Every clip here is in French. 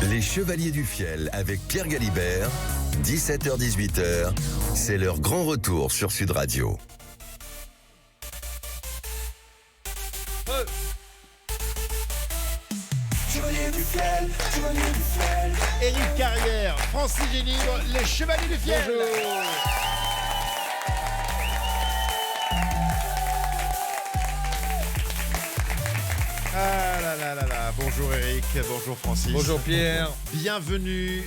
Les Chevaliers du Fiel avec Pierre Galibert, 17h-18h, c'est leur grand retour sur Sud Radio. Chevaliers du Fiel, Chevaliers du Fiel. Éric Carrière, Francis Génibre, les Chevaliers du Fiel. Bonjour. Ah là là là là, bonjour Eric, bonjour Francis. Bonjour Pierre. Bienvenue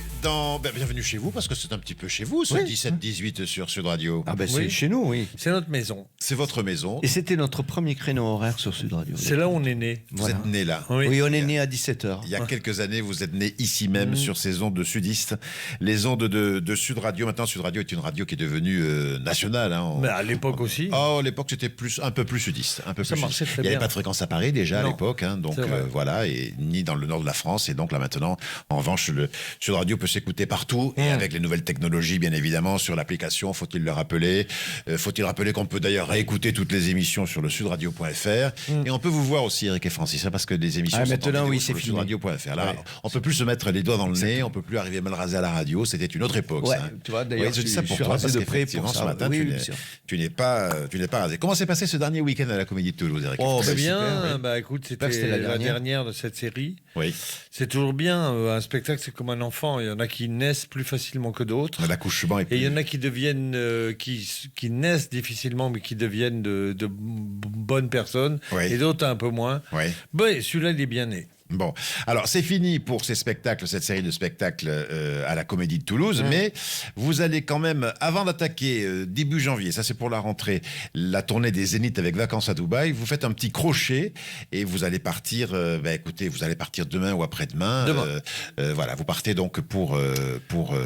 bienvenue chez vous, parce que c'est un petit peu chez vous, ce 17-18 sur Sud Radio. Ah ben c'est Oui. chez nous, oui. C'est notre maison. C'est votre maison, Et c'était notre premier créneau horaire sur Sud Radio. C'est là où on est né. vous Voilà. êtes né là. Oui, on est né à 17h. Il y a quelques années, vous êtes né ici même, sur ces ondes sudistes, les ondes de Sud Radio. Maintenant, Sud Radio est une radio qui est devenue nationale. Hein. Mais à l'époque aussi. Oh, à l'époque, c'était un peu plus sudiste. Un peu Ça plus marchait sudiste. très Il n'y avait bien. pas de fréquence à Paris déjà à Non. l'époque. Hein, donc C'est vrai. voilà, et ni dans le nord de la France. Et donc là maintenant, en revanche, le Sud Radio peut s'écouter partout. Et avec les nouvelles technologies, bien évidemment, sur l'application, faut-il le rappeler. Faut-il rappeler qu'on peut d'ailleurs réécouter toutes les émissions sur le sudradio.fr. Et on peut vous voir aussi, Eric et Francis, hein, parce que des émissions Ah, sont en maintenant, vidéo oui, sur c'est le fini. sudradio.fr. Là, Ouais. on peut plus se mettre les doigts dans le nez, on peut plus arriver mal rasé à la radio. C'était une autre époque. Ouais, ça, hein. tu vois, d'ailleurs, Oui, je dis ça je pour suis toi, rasé parce de près qu'effectivement, pour ça. ce matin, Oui, tu oui, n'es- bien sûr. tu n'es pas rasé. Comment s'est passé ce dernier week-end à la Comédie de Toulouse, Eric? Oh, Très ben, bien. super, ouais. Bah écoute, J'espère que c'était c'était la dernière de cette série. Oui. C'est toujours bien. Un spectacle, c'est comme un enfant. Il y en a qui naissent plus facilement que d'autres. L'accouchement est Et plus... il y en a qui deviennent, qui naissent difficilement, mais qui deviennent de bonnes personnes. Oui. Et d'autres un peu moins. Oui. Ben, celui-là, il est bien né. Bon, alors c'est fini pour ces spectacles, cette série de spectacles à la Comédie de Toulouse, mais vous allez quand même, avant d'attaquer début janvier, ça c'est pour la rentrée, la tournée des Zéniths avec Vacances à Dubaï, vous faites un petit crochet et vous allez partir, écoutez, vous allez partir demain ou après-demain. Demain. Voilà, vous partez donc pour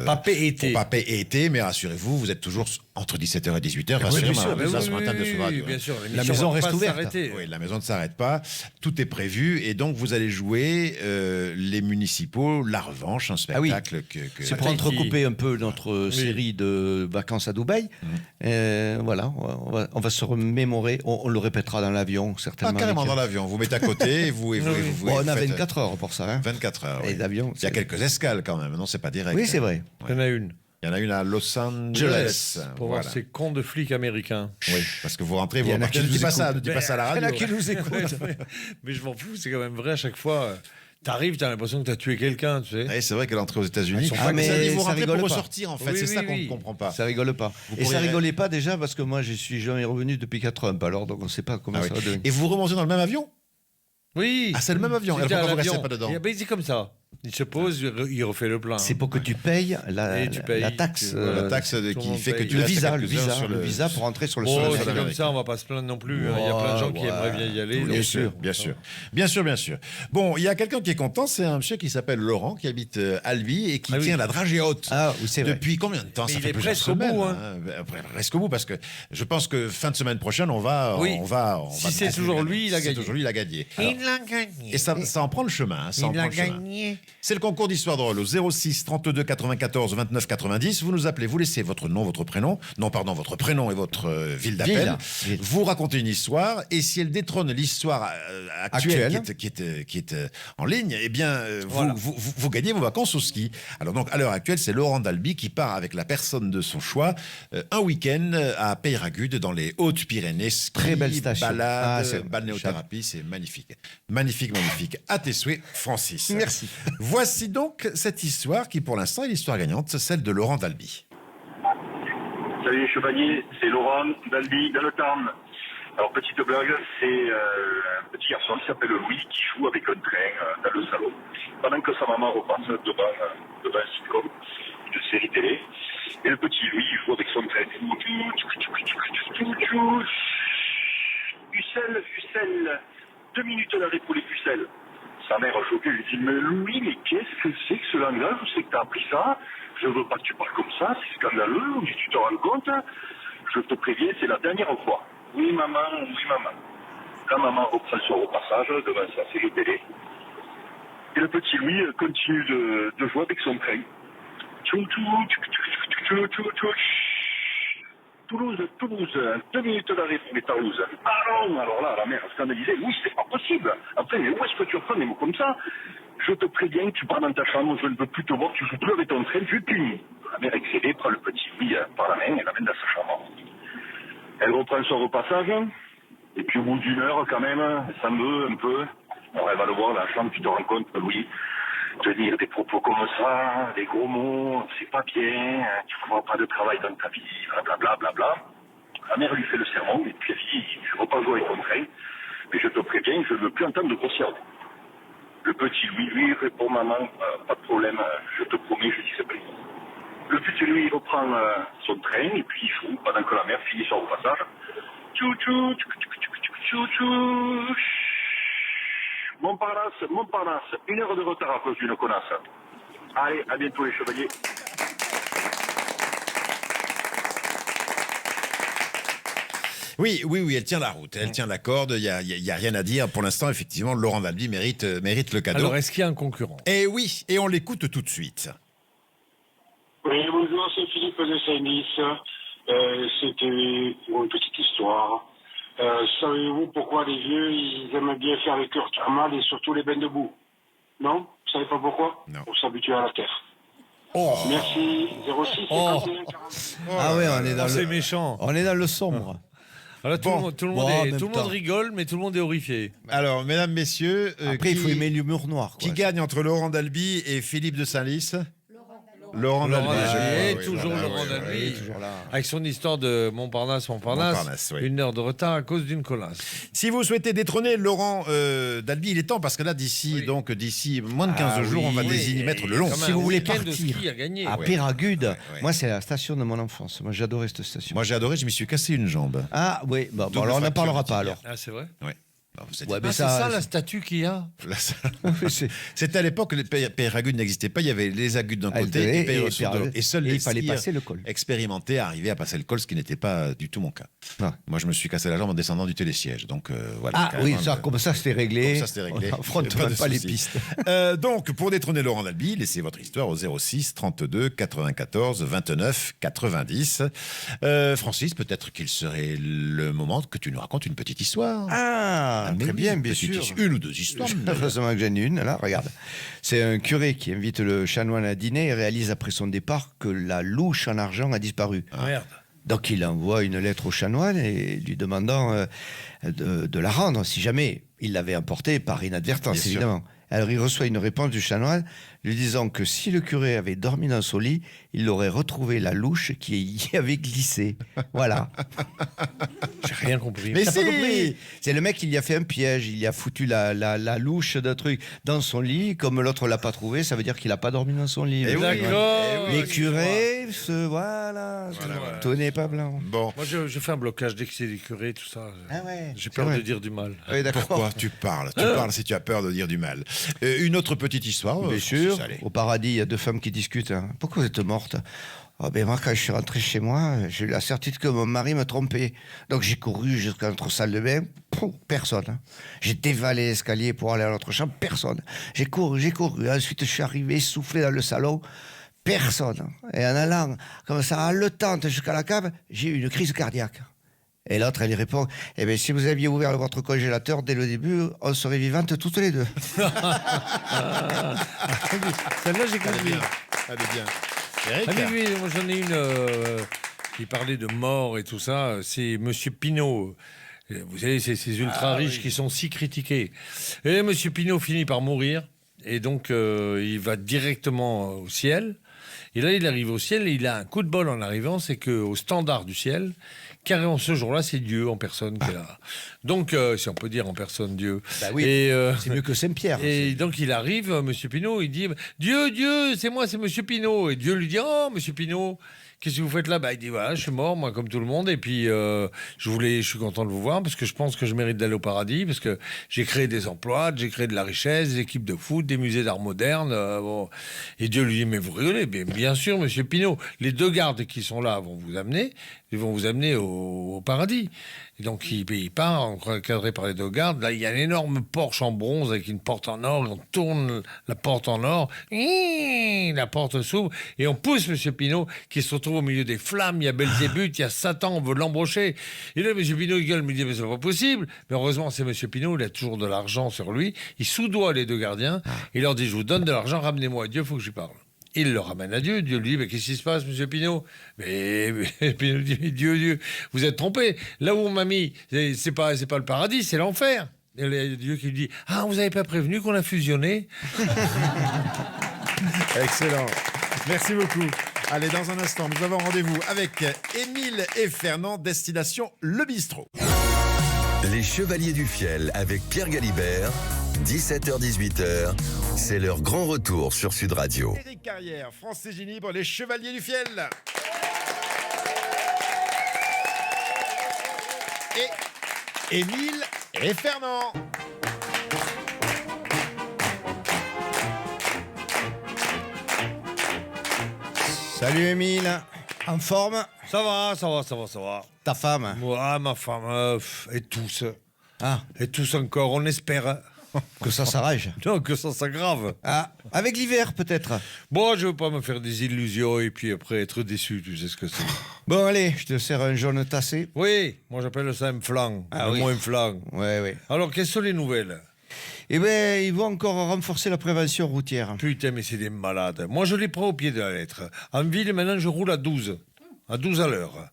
Papé été. pour Papé et été, mais rassurez-vous, vous êtes toujours entre 17h et 18h, rassurez-moi, sûr, ça, sur l'antenne de Sud Radio, bien hein. sûr. La maison va reste pas ouverte. s'arrêter. Oui, la maison ne s'arrête pas. Tout est prévu. Et donc, vous allez jouer les municipaux, La Revanche, un Ah oui. spectacle C'est pour Tahiti. entrecouper un peu notre série de vacances à Dubaï. Voilà, on va se remémorer. On le répétera dans l'avion, Ah, certainement. carrément avec- dans l'avion. Vous mettez à côté et vous Bon, on a faites 24 heures pour ça. Hein. 24 heures. Et Oui. d'avion, Il y a c'est- quelques escales quand même. Non, c'est pas direct. Oui, c'est vrai. Il y en a une. Il y en a une à Los Angeles. Pour Voilà. voir ces cons de flics américains. Oui, parce que vous rentrez, Il vous y en a remarquez, qui ne dis nous pas ça, écoutent. ne dis pas ça à la Il y en a radio. qui nous écoutent. Mais je m'en fous, c'est quand même vrai à chaque fois. T'arrives, t'as l'impression que t'as tué quelqu'un, tu sais. Oui, c'est vrai qu'elle est entrée aux États-Unis. Ils sont pas mais ça mais dit, vous ça rentrez rigole pour pas. ressortir, en fait. Oui, C'est oui, ça qu'on oui. ne comprend pas. Ça rigole pas. Et pourriez- ça rigolait pas déjà parce que moi, je suis jamais revenu depuis 4 Trump. Alors, donc on ne sait pas comment Ah ça oui. va devenir. Et vous remontez dans le même avion? Oui. Ah, c'est le même avion. C'était Alors, pourquoi à vous restez l'avion. pas dedans? Ben, c'est comme ça. Il se pose, il refait le plein. C'est pour que tu payes Et tu payes, la taxe. La taxe tout le qui monde fait que paye. tu le restes visa, quelques le heures visa, sur le visa pour entrer sur le Oh, sol c'est américain. comme ça, on va pas se plaindre non plus. hein. Il y a plein de gens qui Ouais. aimeraient bien y aller. Bien donc, sûr, bien sûr. Bien sûr, bien sûr. Bon, il y a quelqu'un qui est content, c'est un monsieur qui s'appelle Laurent, qui habite Albi et qui Ah oui. tient la dragée haute. Ah oui, c'est vrai. Depuis combien de temps? Mais Ça il fait est plusieurs presque au semaines, bout, presque au bout, parce que je pense que fin de semaine prochaine, on va. Oui. On va Si c'est toujours lui, il a Si c'est gagné. toujours lui, il a gagné. Il l'a gagné. Et ça en prend le chemin. hein, ça en Il prend a le chemin. gagné. C'est le concours d'histoire drôle au 06 32 94 29 90. Vous nous appelez, vous laissez votre nom, votre prénom. Non, pardon, votre prénom et votre ville d'appel. Ville. Vous racontez une histoire et si elle détrône l'histoire actuelle Actuelle. qui est en ligne, eh bien, Voilà. vous gagnez vos vacances au ski. Alors donc, à l'heure actuelle, c'est Laurent d'Albi qui part avec la personne de son choix un week-end à Peyragudes dans les Hautes-Pyrénées. Ski, Très belle station. balade, Ah, c'est- balnéothérapie, c'est magnifique. Magnifique, magnifique. À tes souhaits, Francis. Merci. Voici donc cette histoire qui, pour l'instant, est l'histoire gagnante, celle de Laurent d'Albi. Salut les chevaliers, c'est Laurent d'Albi, dans le Tarn. Alors petite blague, c'est un petit garçon qui s'appelle Louis qui joue avec un train dans le salon pendant que sa maman repasse devant un sitcom, une série télé. Et le petit Louis il joue avec son train. Pucelle, 2 minutes d'arrêt pour les pucelles. Sa mère choquée lui dit mais Louis, mais qu'est-ce que c'est que ce langage? Où c'est que t'as appris ça? Je veux pas que tu parles comme ça, c'est scandaleux. Si tu te rends compte, je te préviens, c'est la dernière fois. Oui maman, oui maman. La maman reprend son repassage devant sa série télé. Et le petit Louis continue de jouer avec son train. Toulouse, 2 minutes d'arrêt pour les Toulouse. Ah non, alors là, la mère scandalisée, oui, c'est pas possible. Après, mais où est-ce que tu apprends des mots comme ça? je te préviens, tu pars dans ta chambre, je ne veux plus te voir, tu joues plus avec ton train, tu es puni. La mère excédée prend le petit Louis par la main et l'amène dans sa chambre. Elle reprend son repassage, et puis au bout d'une heure, quand même, elle s'en veut un peu. Alors elle va le voir dans la chambre, tu te rends compte, Louis, tenir des propos comme ça, des gros mots, c'est pas bien, tu ne feras pas de travail dans ta vie, blablabla, blablabla. La mère lui fait le sermon, et puis elle dit, je ne veux pas jouer avec ton train, mais je te préviens, je ne veux plus entendre de grossièreté. Le petit Louis, lui, répond, maman, pas de problème, je te promets, je discipline. Le petit Louis reprend son train, et puis il joue, pendant que la mère finit son repassage. Tchou-tchou, tchou-tchou, Montparnasse, 1 heure de retard à cause d'une connasse. Allez, à bientôt les chevaliers. Oui, elle tient la route, elle tient la corde, il y a rien à dire. Pour l'instant, effectivement, Laurent Dalby mérite le cadeau. Alors, est-ce qu'il y a un concurrent? Et oui, et on l'écoute tout de suite. Oui, bonjour, c'est Philippe de Saint-Nice. C'était une petite histoire. Savez-vous pourquoi les vieux, ils aiment bien faire les cœurs thermales et surtout les bains de boue? Non? Vous savez pas pourquoi? Non. Pour s'habituer à la terre. Oh. Merci. 06 51 40. Ah ouais, on est dans C'est le... méchant. On est dans le sombre. Alors, tout le monde temps. rigole, mais tout le monde est horrifié. Alors, mesdames, messieurs, Après, il faut aimer l'humour noir. qui gagne entre Laurent Dalby et Philippe de Saint-Lys? Laurent Dalby. Toujours Laurent Dalby. Toujours là. Avec son histoire de Montparnasse, Montparnasse, oui. 1 heure de retard à cause d'une colasse. Si vous souhaitez détrôner Laurent Dalby, il est temps, parce que là, d'ici moins de 15 jours, on va désigner Maître le long. Comme Si un vous voulez week-end de partir ski à gagner. à Ouais. Péragude, Ouais. moi, c'est la station de mon enfance. Moi, j'adorais cette station. Moi, j'ai adoré, je m'y suis cassé une jambe. Ah oui, bon, Double alors on n'en fracture parlera du pas tibia. alors. Ah, c'est vrai? Ouais. Non, Ouais, mais C'est ça la statue qu'il y a? C'était à l'époque que les Péragudes n'existaient pas. Il y avait les agudes d'un côté et et Péragudes de l'autre. Et seuls les il fallait skieurs passer le col. expérimentés arrivaient à passer le col, ce qui n'était pas du tout mon cas. Ah. Moi, je me suis cassé la jambe en descendant du télésiège. Donc, voilà. Ah quand oui, même, ça, comme ça, c'était réglé. Comme ça, c'était réglé. On n'affronte Pas de pas les souci. pistes. Donc, pour détrôner Laurent Dalby, laissez votre histoire au 06 32 94 29 90. Francis, peut-être qu'il serait le moment que tu nous racontes une petite histoire. Ah, Mais très oui, bien, une bien petite sûr. Une ou deux histoires. Heureusement que j'en ai une, là, regarde. C'est un curé qui invite le chanoine à dîner et réalise après son départ que la louche en argent a disparu. Merde. Donc il envoie une lettre au chanoine et lui demandant de la rendre, si jamais il l'avait emportée par inadvertance, Bien sûr. évidemment. Alors il reçoit une réponse du chanoine lui disant que si le curé avait dormi dans son lit, il aurait retrouvé la louche qui y avait glissé. Voilà. J'ai rien compris. Mais T'as si pas compris. C'est le mec qui lui a fait un piège, il y a foutu la louche d'un truc dans son lit, comme l'autre l'a pas trouvé, ça veut dire qu'il a pas dormi dans son lit. Eh oui. D'accord. Les curés, voilà, tout n'est pas blanc. Bon. Moi, je fais un blocage dès que c'est des curés, tout ça. Ah ouais, J'ai c'est peur vrai. de dire du mal. Oui, d'accord. Pourquoi tu parles? Tu parles si tu as peur de dire du mal. Une autre petite histoire. Bien Francis, sûr, allez. au paradis, il y a deux femmes qui discutent. Hein. Pourquoi vous êtes morte? Oh, ben moi, quand je suis rentré chez moi, j'ai eu la certitude que mon mari me trompait. Donc j'ai couru jusqu'à notre salle de bain, pouf, personne. Hein. J'ai dévalé l'escalier pour aller à notre chambre, personne. J'ai couru. Ensuite, je suis arrivé essoufflé dans le salon, personne. Et en allant comme ça, haletante jusqu'à la cave, j'ai eu une crise cardiaque. Et l'autre, elle lui répond, eh bien, si vous aviez ouvert votre congélateur dès le début, on serait vivantes toutes les deux. Celle-là, j'ai compris. Allez bien. Ah oui, moi j'en ai une qui parlait de mort et tout ça. C'est Monsieur Pinault. Vous savez, ces ultra riches qui sont si critiqués. Et Monsieur Pinault finit par mourir. Et donc, il va directement au ciel. Et là, il arrive au ciel et il a un coup de bol en arrivant. C'est qu'au standard du ciel, carrément ce jour-là, c'est Dieu en personne qui est là. Donc, si on peut dire en personne Dieu. Bah oui, Et, c'est mieux que Saint-Pierre. et donc il arrive, Monsieur Pinault, il dit Dieu, c'est moi, c'est Monsieur Pinault. Et Dieu lui dit oh Monsieur Pinault, qu'est-ce que vous faites là? Bah il dit voilà, je suis mort moi comme tout le monde et puis je suis content de vous voir parce que je pense que je mérite d'aller au paradis parce que j'ai créé des emplois, j'ai créé de la richesse, des équipes de foot, des musées d'art moderne. Bon. Et Dieu lui dit mais vous rigolez? Bien sûr Monsieur Pinault, les deux gardes qui sont là vont vous amener au paradis. Et donc il part, encadré par les deux gardes. Là, il y a un énorme porche en bronze avec une porte en or. Et on tourne la porte en or. La porte s'ouvre et on pousse Monsieur Pinault qui se retrouve retrouve au milieu des flammes, il y a Belzébuth, il y a Satan, on veut l'embaucher. Et là, M. Pinault, il gueule, il me dit, mais c'est pas possible. Mais heureusement, c'est M. Pinault, il a toujours de l'argent sur lui. Il soudoie les deux gardiens. Il leur dit, je vous donne de l'argent, ramenez-moi à Dieu, il faut que j'y parle. Il le ramène à Dieu. Dieu lui dit, mais qu'est-ce qui se passe, M. Pinault? Mais Pinault dit, mais Dieu, vous êtes trompé. Là où on m'a mis, c'est pas le paradis, c'est l'enfer. Et il y a Dieu qui lui dit, ah, vous n'avez pas prévenu qu'on a fusionné? Excellent. Merci beaucoup. Allez, dans un instant, nous avons rendez-vous avec Émile et Fernand, destination Le Bistrot. Les Chevaliers du Fiel avec Pierre Galibert, 17h-18h, c'est leur grand retour sur Sud Radio. Éric Carrière, France Légie Libre, les Chevaliers du Fiel. Et Émile et Fernand. Salut Émile, en forme? Ça va. Ta femme? Moi, ma femme, et tous. Ah, Et tous encore, on espère. que ça s'arrange. Non, que ça s'aggrave. Ah, avec l'hiver peut-être. Bon, je veux pas me faire des illusions et puis après être déçu, tu sais ce que c'est. Bon allez, je te sers un jaune tassé. Oui, moi j'appelle ça un flanc, moins flanc. Ouais. Alors, quelles sont les nouvelles? Eh ben, ils vont encore renforcer la prévention routière. Putain, mais c'est des malades. Moi, je les prends au pied de la lettre. En ville, maintenant, je roule à 12. À 12 à l'heure.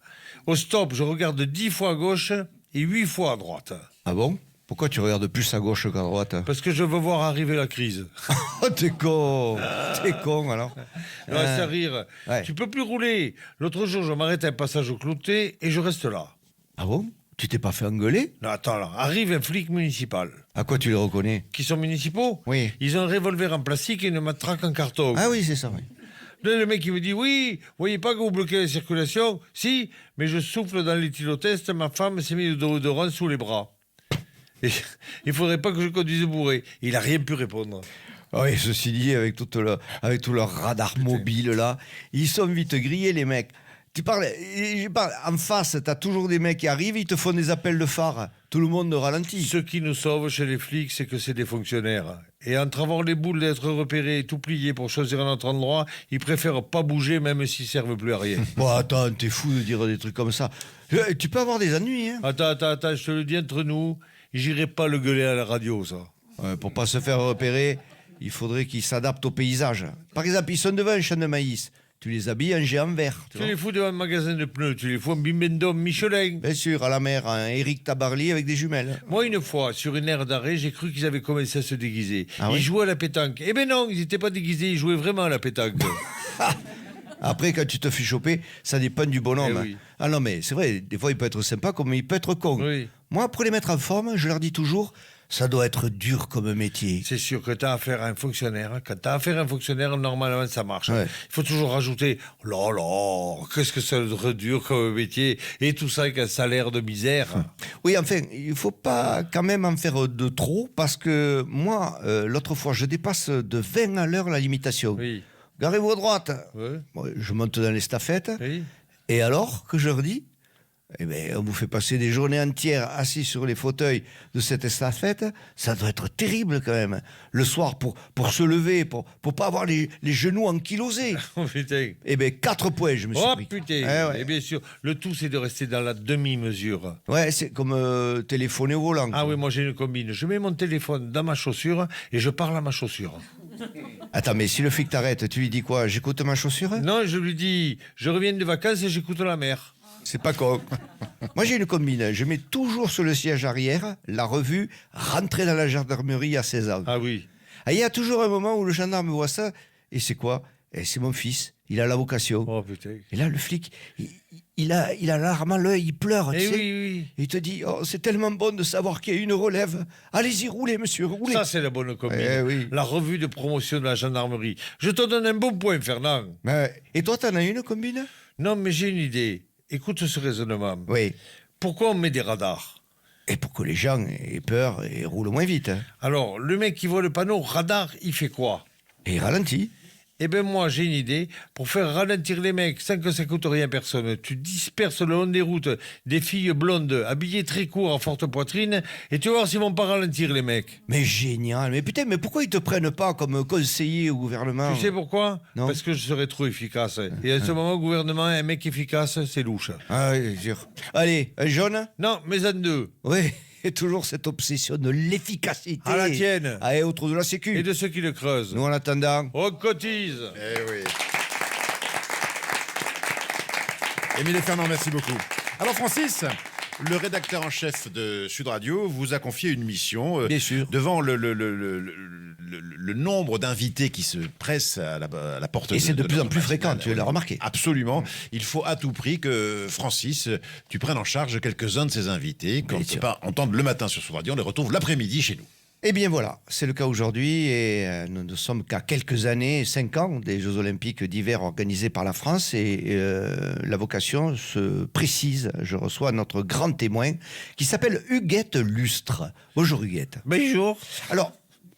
Au stop, je regarde 10 fois à gauche et 8 fois à droite. Ah bon? Pourquoi tu regardes plus à gauche qu'à droite? Parce que je veux voir arriver la crise. Oh, t'es con. T'es con alors. Non, c'est à rire. Ouais. Tu peux plus rouler. L'autre jour, je m'arrête à un passage au clouté et je reste là. Ah bon? Tu t'es pas fait engueuler? Non, attends, là. Arrive un flic municipal. À quoi tu les reconnais? Qui sont municipaux? Oui. Ils ont un revolver en plastique et une matraque en carton. Ah oui, c'est ça, oui. Là, le mec, il me dit, oui, voyez pas que vous bloquez la circulation? Si, mais je souffle dans l'éthylotest, ma femme s'est mis le déodorant sous les bras. Et il faudrait pas que je conduise bourré. Il a rien pu répondre. Oui, ceci dit, avec tout leur radar mobile là, ils sont vite grillés les mecs. Je parle en face, t'as toujours des mecs qui arrivent, ils te font des appels de phare. Tout le monde ralentit. Ce qui nous sauve chez les flics, c'est que c'est des fonctionnaires. Et entre avoir les boules d'être repérés et tout plié pour choisir un autre endroit, ils préfèrent pas bouger même s'ils servent plus à rien. Bon, attends, t'es fou de dire des trucs comme ça. Tu peux avoir des ennuis, hein. Attends, je te le dis entre nous, j'irai pas le gueuler à la radio, ça. Pour pas se faire repérer, il faudrait qu'ils s'adaptent au paysage. Par exemple, ils sont devant un champ de maïs. Tu les habilles en géant vert. Tu les fous devant un magasin de pneus, tu les fous en Bimbendum Michelin. Bien sûr, à la mer, un Éric Tabarly avec des jumelles. Moi, une fois, sur une aire d'arrêt, j'ai cru qu'ils avaient commencé à se déguiser. Ah Ils ouais jouaient à la pétanque. Eh ben non, ils n'étaient pas déguisés, ils jouaient vraiment à la pétanque. Après, quand tu te fais choper, ça dépend du bonhomme. Eh oui. Ah non, mais c'est vrai, des fois, il peut être sympa comme il peut être con. Oui. Moi, pour les mettre en forme, je leur dis toujours, ça doit être dur comme métier. C'est sûr que tu as affaire à un fonctionnaire. Quand tu as affaire à un fonctionnaire, normalement, ça marche. Ouais. Il faut toujours rajouter « là là, qu'est-ce que ça doit être dur comme métier ?» et tout ça avec un salaire de misère. Oui, enfin, il faut pas quand même en faire de trop, parce que moi, l'autre fois, je dépasse de 20 à l'heure la limitation. Oui. Garez-vous à droite. Ouais. Bon, je monte dans les stafettes. Oui. Et alors que je leur dis, eh ben, on vous fait passer des journées entières assis sur les fauteuils de cette estafette, ça doit être terrible quand même. Le soir, pour se lever, pour pas avoir les genoux ankylosés. Oh putain. Eh bien, 4 points, je me suis Oh pris. putain. Eh ouais. Et bien sûr, le tout, c'est de rester dans la demi-mesure. Ouais, c'est comme téléphoner au volant. Ah oui, moi j'ai une combine. Je mets mon téléphone dans ma chaussure et je parle à ma chaussure. Attends, mais si le flic t'arrête, tu lui dis quoi? J'écoute ma chaussure? Non, je lui dis, je reviens de vacances et j'écoute la mer. C'est pas con. Moi, j'ai une combine. Je mets toujours sur le siège arrière la revue « Rentrer dans la gendarmerie à 16 ans ». Ah oui. Et il y a toujours un moment où le gendarme voit ça, et c'est quoi? Et c'est mon fils, il a la vocation. Oh putain. Et là, le flic, il a l'arme à l'œil, il pleure, tu Eh sais. oui. Et il te dit, oh, c'est tellement bon de savoir qu'il y a une relève. Allez-y, roulez, monsieur, roulez. Ça, c'est la bonne combine. Eh oui. La revue de promotion de la gendarmerie. Je te donne un bon point, Fernand. Et toi, t'en as une combine? Non, mais j'ai une idée. Écoute ce raisonnement. Oui. Pourquoi on met des radars? Et pour que les gens aient peur et roulent moins vite. Hein. Alors, le mec qui voit le panneau radar, il fait quoi? Et il ralentit. Eh ben moi, j'ai une idée pour faire ralentir les mecs sans que ça coûte rien à personne. Tu disperses le long des routes des filles blondes habillées très court en forte poitrine et tu vas voir s'ils vont pas ralentir les mecs. Mais génial. Mais putain, mais pourquoi ils te prennent pas comme conseiller au gouvernement? Tu sais pourquoi? Non. Parce que je serais trop efficace. Et à ce moment, au gouvernement, un mec efficace, c'est louche. Ah oui, sûr. Allez, un jaune? Non, mais en deux. Oui, et toujours cette obsession de l'efficacité. À la tienne. Ah, et autour de la sécu. Et de ceux qui le creusent. Nous, en attendant... On cotise. Eh oui. Émile Fernand, merci beaucoup. Alors Francis, le rédacteur en chef de Sud Radio vous a confié une mission. Bien sûr. Devant le nombre d'invités qui se pressent à la porte. Et c'est de plus en notre plus matinale. fréquent, tu l'as remarqué. Absolument. Il faut à tout prix que Francis, tu prennes en charge quelques-uns de ces invités. Qu'on ne peut pas entendre le matin sur Sud Radio, on les retrouve l'après-midi chez nous. Eh bien voilà, c'est le cas aujourd'hui et nous ne sommes qu'à quelques années, 5 ans des Jeux Olympiques d'hiver organisés par la France et la vocation se précise. Je reçois notre grand témoin qui s'appelle Huguette Lustre. Bonjour Huguette. Bonjour. Alors,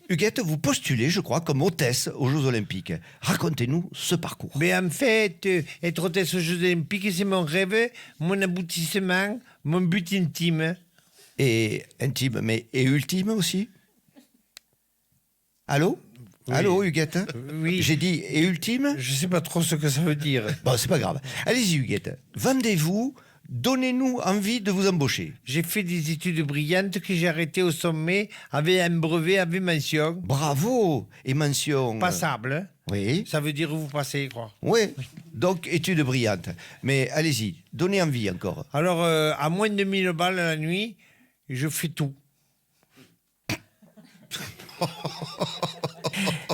Huguette, vous postulez, je crois, comme hôtesse aux Jeux Olympiques. Racontez-nous ce parcours. Mais en fait, être hôtesse aux Jeux Olympiques, c'est mon rêve, mon aboutissement, mon but intime. Et intime, mais et ultime aussi? Allô? Oui. Allô, Huguette? Oui. J'ai dit et ultime? Je sais pas trop ce que ça veut dire. Bon, c'est pas grave. Allez-y, Huguette. Vendez-vous, donnez-nous envie de vous embaucher. J'ai fait des études brillantes que j'ai arrêtées au sommet avec un brevet avec mention. Bravo! Et mention. Passable, hein. Oui. Ça veut dire vous passez, quoi. Oui. Donc, études brillantes. Mais allez-y, donnez envie encore. Alors, à moins de 1000 balles la nuit, je fais tout.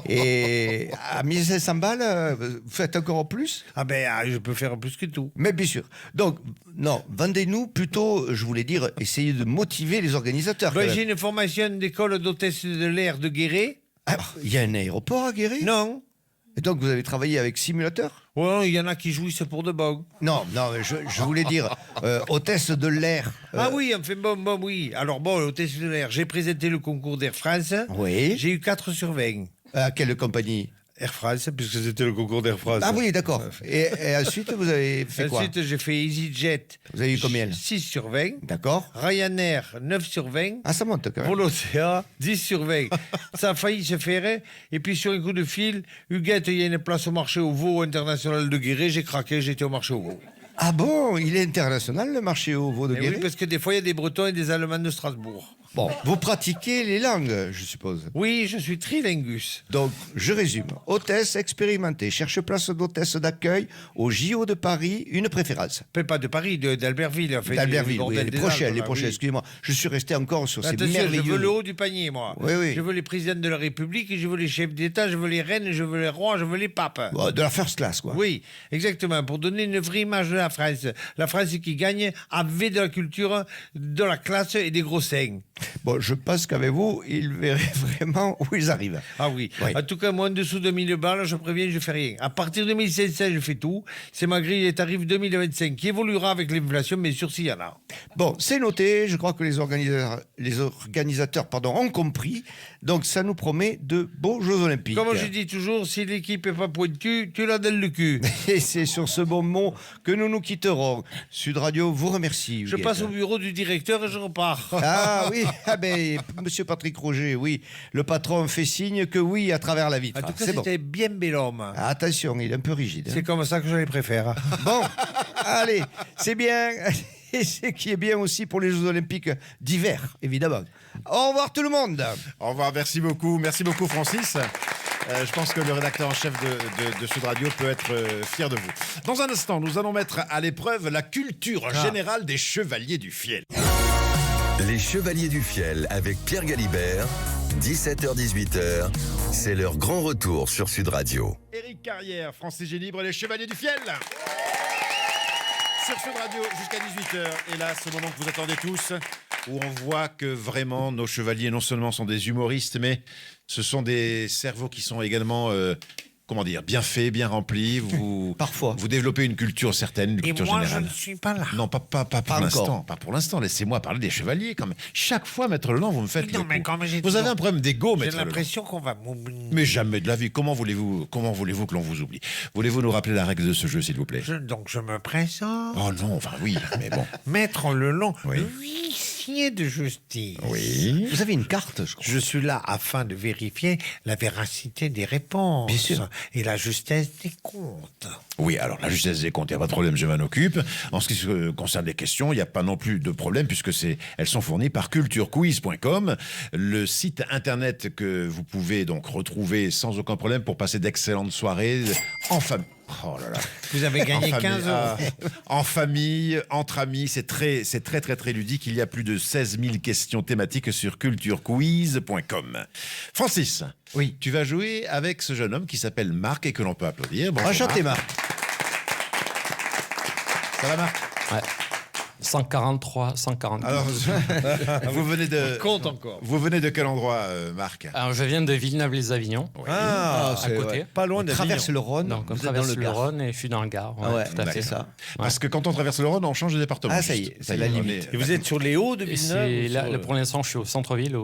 Et à 1500 balles, vous faites encore plus? Ah ben, je peux faire plus que tout. Mais bien sûr. Donc, non, vendez-nous plutôt, je voulais dire, essayez de motiver les organisateurs. quand Ben, même. j'ai une formation d'école d'hôtesse de l'air de Guéret. Ah, il y a un aéroport à Guéret? Non. Et donc, vous avez travaillé avec simulateur? Ouais, il y en a qui jouissent pour de bon. Non, non, je voulais dire hôtesse de l'air. Ah oui, enfin bon, oui. Alors bon, l'hôtesse de l'air, j'ai présenté le concours d'Air France. Oui. J'ai eu 4 sur 20. À quelle compagnie? Air France, puisque c'était le concours d'Air France. Ah oui, d'accord. Et ensuite, vous avez fait quoi? Ensuite, j'ai fait EasyJet. Vous avez eu combien? 6 sur 20. D'accord. Ryanair, 9 sur 20. Ah, ça monte quand même. Volotea, 10 sur 20. Ça a failli se faire. Et puis sur un coup de fil, Huguette, il y a une place au marché au veau international de Guéret. J'ai craqué, j'étais au marché au veau. Ah bon, il est international le marché au veau de Et Guéret? oui, parce que des fois, il y a des Bretons et des Allemands de Strasbourg. Bon, vous pratiquez les langues, je suppose. Oui, je suis trilingus. Donc, je résume. Hôtesse expérimentée, cherche place d'hôtesse d'accueil au JO de Paris, une préférence. Pas de Paris, d'Albertville. Enfin, D'Albertville, du oui, bordel les des prochains, Alpes, les là, prochains, oui. excusez-moi. Je suis resté encore sur ces Attention, je merveilleux... veux le haut du panier, moi. Oui, oui. Je veux les présidents de la République, je veux les chefs d'État, je veux les reines, je veux les rois, je veux les papes. Bon, de la first class, quoi. Oui, exactement, pour donner une vraie image de la France. La France qui gagne avec de la culture, de la classe et des gros seins. Bon, je pense qu'avec vous, ils verraient vraiment où ils arrivent. Ah oui. Oui. En tout cas, moi, en dessous de 1000 balles, je préviens, je fais rien. À partir de 1500, je fais tout. C'est ma grille des tarifs 2025 qui évoluera avec l'inflation, mais sûr s'il y en a. Bon, c'est noté. Je crois que les organisateurs ont compris. Donc, ça nous promet de beaux Jeux Olympiques. Comme je dis toujours, si l'équipe n'est pas pointue, tu l'as dans le cul. Et c'est sur ce bon mot que nous nous quitterons. Sud Radio vous remercie. Je Huguette. passe au bureau du directeur et je repars. Ah oui, ah ben, monsieur Patrick Roger, oui. Le patron fait signe que oui à travers la vitre. En tout cas, C'est bon. c'était bien bel homme. Ah, attention, il est un peu rigide. hein. C'est comme ça que je les préfère. Bon, allez, c'est bien. Et c'est qui est bien aussi pour les Jeux Olympiques d'hiver, évidemment. Au revoir tout le monde. Au revoir, merci beaucoup. Merci beaucoup, Francis. Je pense que le rédacteur en chef de Sud Radio peut être fier de vous. Dans un instant, nous allons mettre à l'épreuve la culture générale des chevaliers du fiel. Les Chevaliers du Fiel avec Pierre Galibert, 17h-18h, c'est leur grand retour sur Sud Radio. Éric Carrière, Francis Gélibre et les Chevaliers du Fiel. Sur Sud Radio jusqu'à 18h. Et là, ce moment que vous attendez tous, où on voit que vraiment nos chevaliers non seulement sont des humoristes, mais ce sont des cerveaux qui sont également comment dire, bien fait, bien rempli. Parfois. Vous développez une culture certaine, une Et culture moi, je générale. ne suis pas là. Non, pas pour Pas l'instant. encore. Pas pour l'instant. Laissez-moi parler des chevaliers quand même. Chaque fois, Maître Leland, vous me faites Non, le mais coup. quand même, j'ai Vous avez un problème d'ego, J'ai Maître Leland. l'impression qu'on va m'oublier. Mais jamais de la vie. Comment voulez-vous que l'on vous oublie? Voulez-vous nous rappeler la règle de ce jeu, s'il vous plaît? Donc je me présente. Oh non, enfin oui, mais bon. Maître Leland, Oui. huissier de justice. Oui. Vous avez une carte, je crois. Je suis là afin de vérifier la véracité des réponses. Bien sûr. Et la justesse des comptes. Oui, alors la justesse des comptes, il n'y a pas de problème, je m'en occupe. En ce qui concerne les questions, il n'y a pas non plus de problème puisque elles sont fournies par culturequiz.com, le site internet que vous pouvez donc retrouver sans aucun problème pour passer d'excellentes soirées en famille. Oh là là. Vous avez gagné En famille, 15 euros. en famille, entre amis, c'est très très ludique. Il y a plus de 16 000 questions thématiques sur culturequiz.com. Francis, Oui. tu vas jouer avec ce jeune homme qui s'appelle Marc et que l'on peut applaudir. Bonjour, Enchanté, Marc. Marc. Ça va, Marc? Ouais. 143, 144. Alors, vous venez de Compte encore. vous venez de quel endroit, Marc? Alors, je viens de Villeneuve-les-Avignon, Ah, à côté. pas loin On d'Avignon. traverse le Rhône. Donc, on vous êtes dans traverse le Gard. Rhône et je suis dans le Gard. Ah ouais, tout à fait. c'est ça. Parce que quand on traverse le Rhône, on change de département. Ah, ça y est, juste. c'est la on limite. est- Et vous êtes sur les hauts de Et Villeneuve c'est ou là, sur- pour l'instant, je suis au centre-ville,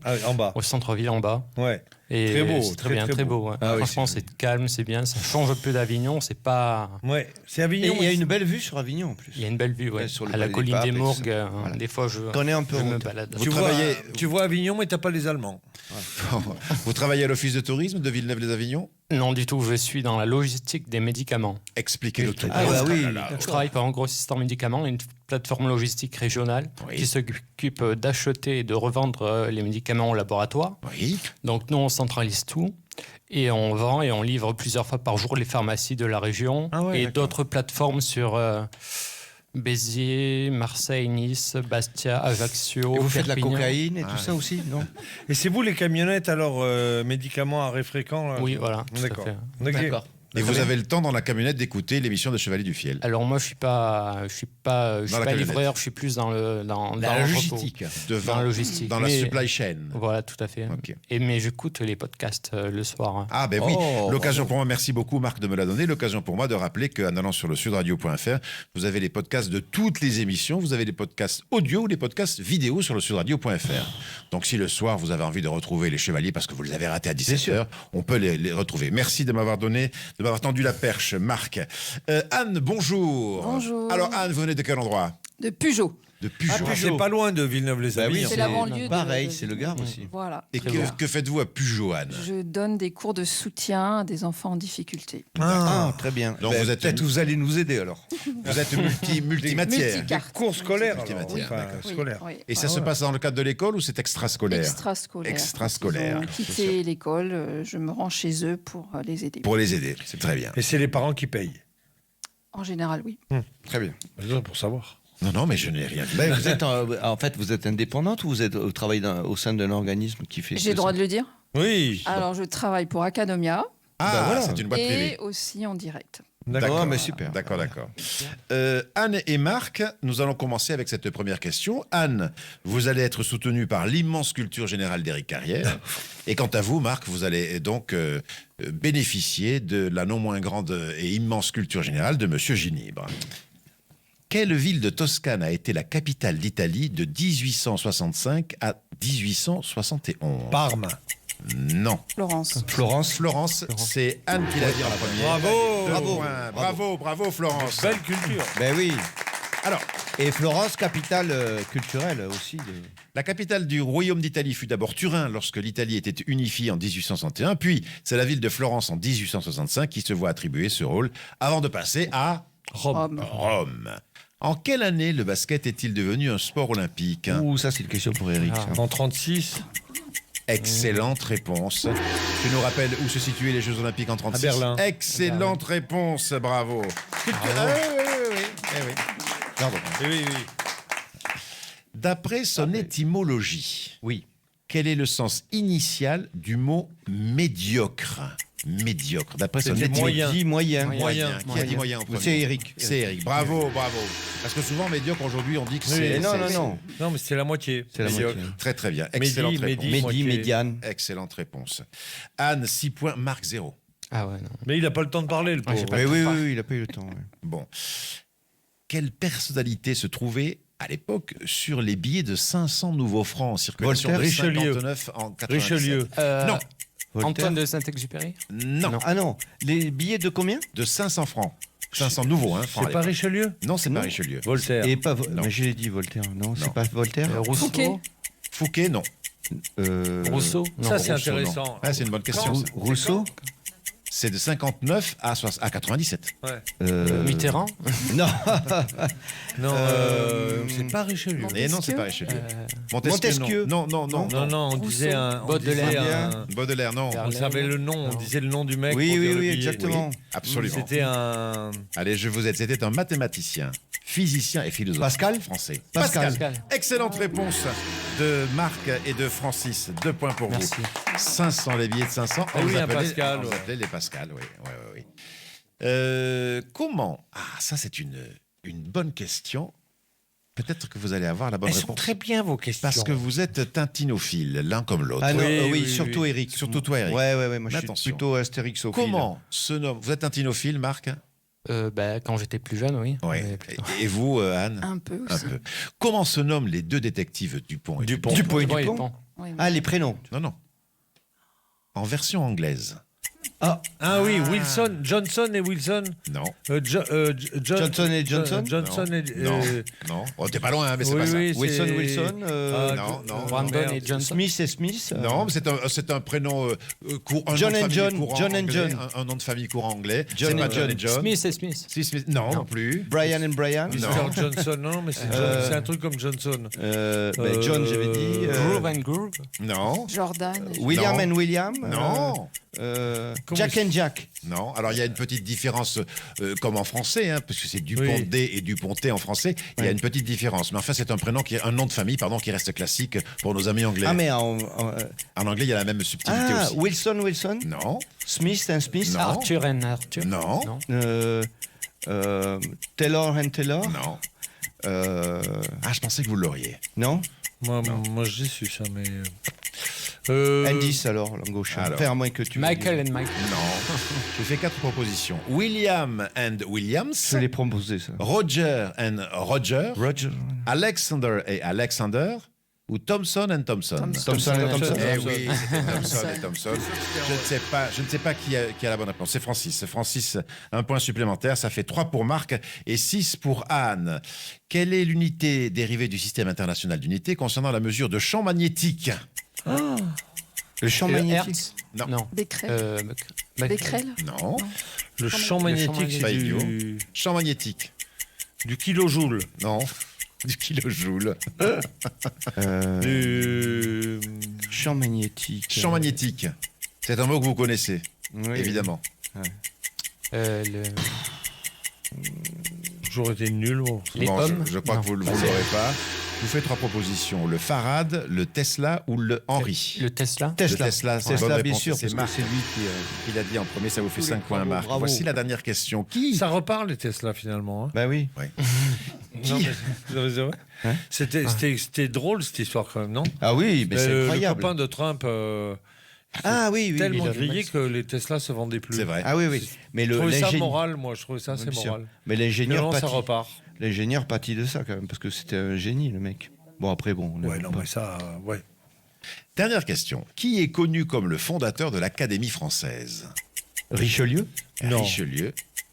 Ah, en bas. au centre-ville en bas. Ouais. Et Très beau, c'est très, bien, très très beau. beau. ouais. Ah oui, Franchement, c'est calme, c'est bien. Ça change un peu d'Avignon. C'est pas. Ouais. C'est Et Avignon. il y a une belle vue sur Avignon en plus. Il y a une belle vue, ouais. Ouais, sur le à la Palais des colline Papes des et tout Mourgues. ça. Voilà. Des fois, je Connais un peu me honte. balade. Vous travaillez- Tu vois Avignon, mais t'as pas les Allemands. Vous travaillez à l'office de tourisme de Villeneuve-les-Avignon? Non, du tout. Je suis dans la logistique des médicaments. Expliquez-le tout. Ah bah oui. Je travaille pour un grossiste en médicaments, une plateforme logistique régionale Oui. qui s'occupe d'acheter et de revendre les médicaments au laboratoire. Oui. Donc nous, on centralise tout et on vend et on livre plusieurs fois par jour les pharmacies de la région Ah ouais, et d'accord. d'autres plateformes sur Béziers, Marseille, Nice, Bastia, Ajaccio, Et vous faites de la Perpignan. cocaïne et tout ça aussi, non? Et c'est vous les camionnettes, alors, médicaments à arrêt fréquent là Oui, voilà. tout à D'accord. fait. Ok. Et vous avez le temps dans la camionnette d'écouter l'émission de Chevalier du Fiel. Alors moi, je suis pas la camionnette. livreur, je suis plus dans Dans le la repos. logistique. Dans la logistique. Dans la Mais- supply chain. Voilà, tout à fait. Ok. Mais j'écoute les podcasts le soir. hein. Ah ben oui, Oh, l'occasion pour moi, merci beaucoup Marc de me la donner, l'occasion pour moi de rappeler qu'en allant sur le sudradio.fr, vous avez les podcasts de toutes les émissions, vous avez les podcasts audio ou les podcasts vidéo sur le sudradio.fr. Donc si le soir vous avez envie de retrouver les chevaliers parce que vous les avez ratés à 17h, on peut les retrouver. Merci de m'avoir tendu la perche, Marc. Anne, bonjour. Bonjour. Alors Anne, vous venez de quel endroit? De Peugeot. De Pujol. Ah, c'est pas loin de Villeneuve-les-Avignon. C'est la banlieue de- Pareil, de- c'est le Gard aussi. Voilà. Et Très bien. que faites-vous à Pujol, Anne? Je donne des cours de soutien à des enfants en difficulté. Ah, très bien. Donc Ben, vous êtes peut-être vous allez nous aider alors. Vous êtes multimatière. Multicarte. Cours scolaires, alors, Multimatière, enfin, d'accord. Oui, scolaires. oui. Et ça Ah, se passe dans le cadre de l'école ou c'est extrascolaire? extrascolaire. Extrascolaire. Ils ont quitté l'école, je me rends chez eux pour les aider. Pour les aider, c'est très bien. Et c'est les parents qui payent. En général, oui. Très bien. Pour savoir. Non, mais je n'ai rien dit. Ben, vous êtes en fait, vous êtes indépendante ou vous êtes au travail au sein d'un organisme qui fait J'ai le droit de le dire. Oui. Alors, je travaille pour Academia Ah, voilà. c'est une boîte et privée. aussi en direct. D'accord, mais super. D'accord. Anne et Marc, nous allons commencer avec cette première question. Anne, vous allez être soutenue par l'immense culture générale d'Éric Carrière. Et quant à vous, Marc, vous allez donc bénéficier de la non moins grande et immense culture générale de Monsieur Ginibre. Quelle ville de Toscane a été la capitale d'Italie de 1865 à 1871? Parme. Non. Florence. Florence, c'est Anne qui l'a dit en premier. Bravo. Bravo, Florence. Belle culture. Ben oui. Alors, Et Florence, capitale culturelle aussi. la capitale du Royaume d'Italie fut d'abord Turin lorsque l'Italie était unifiée en 1861, puis c'est la ville de Florence en 1865 qui se voit attribuer ce rôle avant de passer à Rome. Rome. En quelle année le basket est-il devenu un sport olympique? Ouh, ça c'est une question pour Eric. ça. En 36. Excellente réponse. Tu nous rappelles où se situaient les Jeux Olympiques en 36? À Berlin. Excellente réponse, bravo. oui. Pardon. Oui. D'après son étymologie, Oui. quel est le sens initial du mot médiocre? Médiocre. D'après son C'est du étymologie. moyen. Dit moyen. Moyen. Qui a Moyen. dit moyen en premier? C'est Eric. C'est Eric. Bravo. Parce que souvent, médiocre, aujourd'hui, on dit que c'est... Non, c'est- non. Non, mais c'est la moitié. C'est la Médiocre. moitié. Très, très bien. Mehdi, Excellente réponse. Mehdi. Mehdi, moitié. médiane. Excellente réponse. Anne, 6 points. Marc, 0. Ah ouais, non. Mais il n'a pas le temps de parler, le Ouais, j'ai pauvre. pas- Mais Oui, il a pas eu le temps. ouais. Bon. Quelle personnalité se trouvait à l'époque sur les billets de 500 nouveaux francs en circulation Voltaire, de Richelieu. 59 en 97? Richelieu. Non. Voltaire. Antoine de Saint-Exupéry. Non. Non. Ah non, les billets de combien? De 500 francs. 500 nouveaux, hein, francs. C'est à pas l'époque. Richelieu? Non, c'est Non. pas Richelieu. Voltaire. Et pas. Non. Mais je l'ai dit Voltaire. Non, Non. c'est pas Voltaire. Rousseau. Fouquet. Fouquet, non. Rousseau. Non. Ça, c'est Rousseau, non. intéressant. Ah, c'est une bonne question. ça. Rousseau. C'est de 59 à 97. Ouais. Mitterrand. Non. Non, c'est pas Richelieu. Et non, c'est pas Richelieu. Montesquieu. Non, non, non. Non, non, on disait un. on Baudelaire. disait un- Baudelaire, non. Verlaine. On savait le nom, on Non. disait le nom du mec. Oui, pour oui, dire le oui, billet. exactement. Absolument. C'était un. Allez, je vous aide. C'était un mathématicien, physicien et philosophe. Pascal Français. Pascal. Excellente réponse de Marc et de Francis. 2 points pour Merci. vous. 500, les billets de 500. Ah oui, vous un appelez- Pascal, on vous ouais. appelait les Pascal, oui. Oui. Comment? Ah, ça, c'est une bonne question. Peut-être que vous allez avoir la bonne Elles sont réponse. très bien vos questions. Parce que vous êtes tintinophiles, l'un comme l'autre. Ah non, Oui, oui, oui, surtout oui. Eric. Surtout toi, Eric. Ouais. Moi, Mais je suis attention. plutôt astérixophile. Comment se nomme... Vous êtes tintinophile, Marc? Quand j'étais plus jeune, oui. Oui. Mais plutôt- Et vous, Anne? Un peu Un aussi. peu. Comment se nomment les deux détectives Dupont et Dupont. Dupont et Dupont et Dupont. Dupont. Oui, Ah, les prénoms. Non. En version anglaise. Ah oui, Wilson, Johnson et Wilson. Non. Johnson et Johnson. Johnson et. Non. Oh, t'es pas loin, hein, mais c'est oui, pas ça. oui, Wilson, c'est- Wilson. Non. Brandon merde. et Johnson. Smith et Smith. Non, mais c'est un prénom courant. un John nom de and famille John, courant John and anglais, John. Un nom de famille courant anglais. John C'est pas and John John. et John. Smith et Smith. Si, Smith. Non plus. Brian and Brian. Non. Mr. Johnson, non, mais c'est c'est un truc comme Johnson. John, j'avais dit. Groove and Groove. Non. Jordan. William Non. and William. Non. Jack and Jack. Non. Alors il y a une petite différence, comme en français, hein, parce que c'est Dupondet et Dupontet en français. Il y a une petite différence, mais enfin c'est un prénom un nom de famille, pardon, qui reste classique pour nos amis anglais. Ah, mais En anglais, il y a la même subtilité aussi. Wilson. Non. Smith and Smith. Non. Arthur and Arthur. Non. Taylor and Taylor. Non. Ah, je pensais que vous l'auriez. Non. Moi, j'ai su ça, mais. Indice alors, Langauche. Alors. Faire à moins que tu. Michael and Michael. Non. Je fais 4 propositions. William and Williams. Je l'ai proposé ça. Roger and Roger. Roger. Alexander et Alexander. Ou Thompson and Thompson. Thompson and Thompson. Eh oui, c'était Thompson et Thompson. Je ne sais pas qui a la bonne réponse. C'est Francis. Francis, un point supplémentaire. Ça fait 3 pour Marc et 6 pour Anne. Quelle est l'unité dérivée du système international d'unité concernant la mesure de champ magnétique? Le champ magnétique. Hertz. Non. Non. Becquerel. Becquerel. Non. Le champ magnétique, Pas c'est idiot. du Champ magnétique. kilojoule. Non. Du kilojoule. Du. Champ magnétique. Champ magnétique. C'est un mot que vous connaissez, Oui. évidemment. J'aurais été nul. Bon. Les Bon, hommes. je crois Non. que vous ne l'aurez pas. Je vous fais 3 propositions. Le Farad, le Tesla ou le Henry. Le Tesla. Le Tesla, c'est Tesla, bonne bien réponse. sûr, C'est parce que Marc c'est lui qui l'a dit en premier. Ça vous fait 5 points, Marc. bravo. Voici la dernière question. Qui Ça repart les Tesla finalement. Hein. Bah oui. Non, mais- c'est vrai. Hein C'était drôle cette histoire quand même, non? Ah oui, mais c'est Le incroyable. copain de Trump Ah oui, oui. tellement oui. grillé que les Tesla se vendaient plus. C'est vrai. Ah oui, oui. Mais Je trouvais ça l'ingénieur. moral, moi. Je trouvais ça assez Bien sûr. moral. Mais Mais l'ingénieur non, ça pâtit. repart. L'ingénieur pâtit de ça quand même, parce que c'était un génie, le mec. Bon, après, bon. on Ouais, aime non, pas. mais ça, ouais. Dernière question. Qui est connu comme le fondateur de l'Académie française? Richelieu. Non. Richelieu,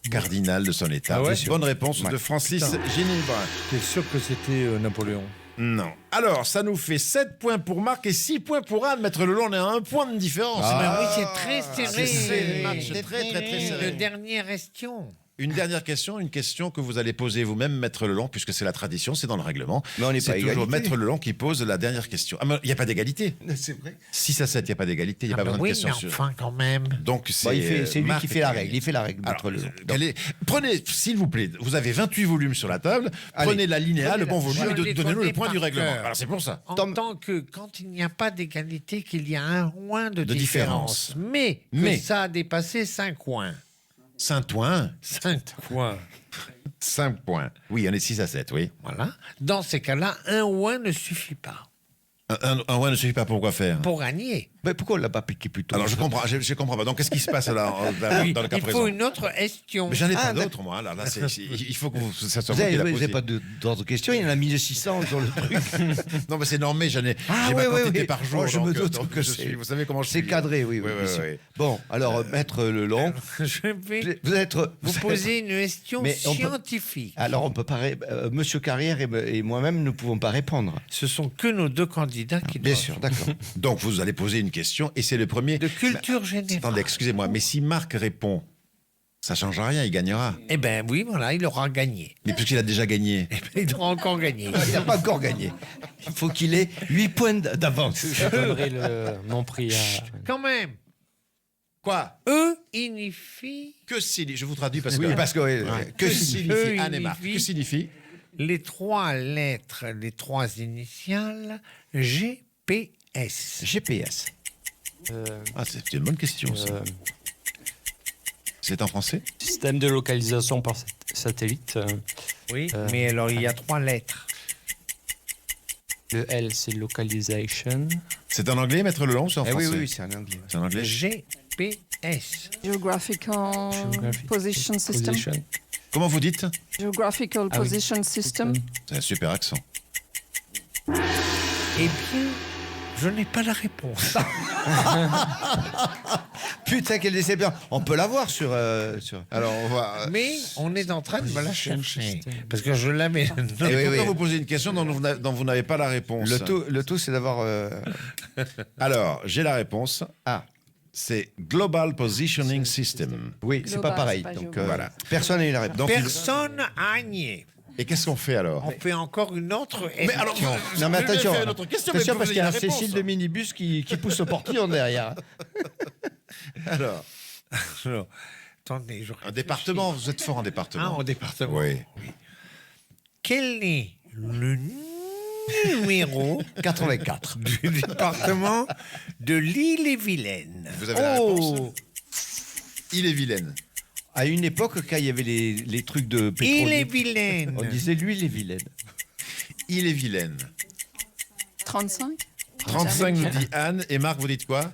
cardinal de son état. Ah ouais Bonne réponse Ouais. de Francis Putain. Génilbrun. T'es sûr que c'était Napoléon? Non. Alors, ça nous fait 7 points pour Marc et 6 points pour Anne. Maître Lelon, on est à 1 point de différence. Ah. oui, c'est très serré. C'est un match très, très, très serré. dernière question. Une dernière question, une question que vous allez poser vous-même, Maître Lelon, puisque c'est la tradition, c'est dans le règlement. Mais on n'est pas C'est toujours égalité. Maître Lelon qui pose la dernière question. Ah, mais il n'y a pas d'égalité. C'est vrai. 6 à 7, il n'y a pas d'égalité, il n'y a pas besoin de questions sur... quand même. Donc, c'est C'est lui Marc qui fait la gagne. règle. Il fait la règle, Alors, Maître Lelon. prenez, s'il vous plaît, vous avez 28 volumes sur la table, Allez. prenez la linéa, le bon volume, Je et l'ai donnez-nous le donné point par du règlement. cœur. Alors, c'est pour ça. En Tom- tant que quand il n'y a pas d'égalité, qu'il y a un point de De différence. différence. Mais Mais. ça a dépassé 5 points. Saint-Ouen, 5 points. 5 points. Oui, on est 6 à 7, oui. Voilà. Dans ces cas-là, un ouin ne suffit pas Un ouin ne suffit pas pour quoi faire. pour gagner. Mais pourquoi on l'a pas piqué plus tôt? Alors je comprends pas. Donc qu'est-ce qui se passe là Oui, dans le cas il présent? faut une autre question. Mais j'en ai pas Ah, d'autres moi. Là, il faut que ça soit Vous vous qui la n'avez posiez. pas d'autres questions? Il y en a 1600 sur le truc. Non mais c'est normé. J'ai Ah, ma oui, oui, quantité oui. par jour. Oh, je me doute donc que je c'est- suis. Vous savez comment je suis. C'est cadré, oui. Oui, bien sûr. oui. Bon, alors, Maître Lelong, Je vais vous êtes... vous poser une question Mais on peut- scientifique. Alors, on peut pas... Monsieur Carrière et moi-même ne pouvons pas répondre. Ce sont que nos deux candidats qui Bien doivent. sûr, d'accord. Donc vous allez poser une question et c'est le premier. De culture générale. Attendez, excusez-moi, mais si Marc répond, ça change rien, il gagnera. Eh ben oui, voilà, il aura gagné. Mais puisqu'il a déjà gagné. Eh ben, il aura encore gagné. Il n'a pas encore gagné. Il faut qu'il ait 8 points d'avance. Je donnerai mon prix à... Quand même, Quoi? E signifie Que signifie? Je vous traduis parce Oui, que. parce que... Que signifie signifie E Anne et Marc? Que signifie? les trois lettres, les trois initiales GPS. GPS. Ah, c'est une bonne question. Ça. C'est en français? Système de localisation par satellite. Oui, mais alors il y a trois lettres. Le L, c'est localization. C'est en anglais, Maître Lelong, ou c'est en français? Oui, c'est en anglais. C'est en anglais. GPS. Geographical Geographic Position System. Position. Comment vous dites? Geographical Ah oui. Position System. C'est un super accent. Eh bien, je n'ai pas la réponse. Putain, quelle déception. On peut l'avoir sur... Alors, on va. Mais on est en train de me la chercher. Parce que je l'avais. Eh oui, Pourquoi oui. vous posez une question dont vous n'avez pas la réponse? Le tout, c'est d'avoir... Alors, j'ai la réponse. Ah, C'est Global Positioning System. oui, c'est pas Global, pareil. c'est pas Donc, géographique. Voilà. personne n'a eu la réponse. Donc, Personne a gagné. Et qu'est-ce qu'on fait alors? On fait encore une autre Mais alors, émission. Non, mais attention. faire une autre question, mais Attention, vous parce qu'il y a avez un la réponse. Cécile de minibus qui pousse au portillon derrière. Alors, Alors, attendez, je un réfléchis. département, vous êtes fort en Ah, département. en département. Oui. Quel est le numéro 84. du département de l'Île-et-Vilaine? Vous avez la réponse? Il est vilaine. À une époque, quand il y avait les trucs de pétrole, Île-et-Vilaine. on disait lui, les vilaines. Il est vilaine. 35. 35 nous dit Anne. Et Marc, vous dites quoi?